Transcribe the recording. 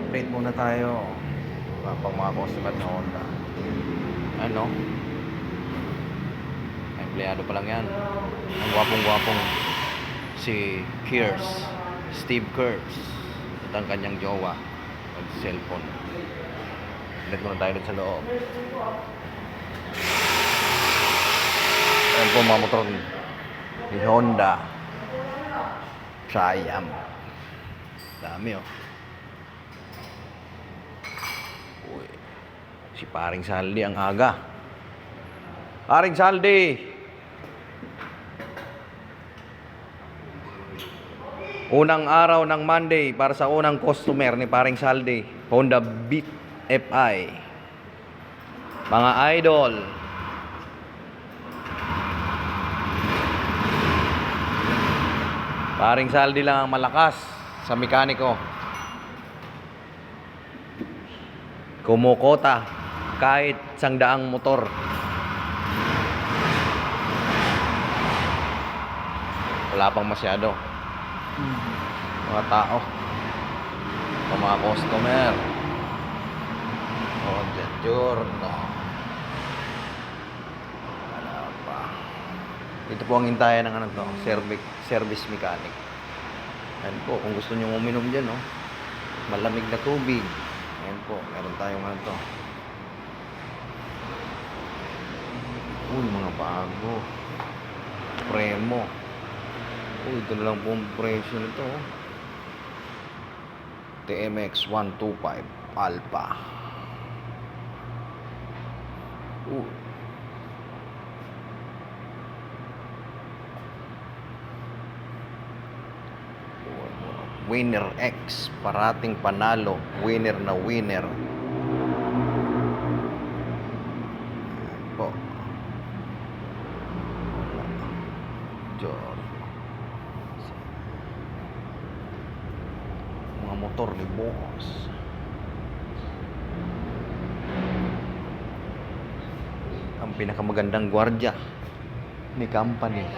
Update muna tayo pang mga customer na Honda. Ano? Empleyado pa lang yan. Ang gwapong-gwapong si Steve Kears at ang kanyang jowa mag-cellphone. Update muna tayo dun sa loob. Ayan po mga motor ni Honda Triumph. Dami oh. Uy, si paring Saldi ang aga. Paring Saldi! Unang araw ng Monday para sa unang customer ni paring Saldi, Honda Beat FI. Mga idol, paring Saldi lang ang malakas sa mekaniko. Kumukota kahit 100 motor. Wala pang masyado mga tao, mga customer. Oh, giorno. Wala pa. Ito po ang hintayan ng ano to, service mechanic. Ayan po, kung gusto nyo uminom dyan, oh, malamig na tubig. Ayan po, meron tayong ano to. Uy, mga bago. Premo. Uy, ito na lang po ang presyo nito, oh. TMX 125 Alpha. Winner X, parating panalo, winner na winner. Ayan po. Mga motor ni boss. Ang pinakamagandang gwardiya ni company.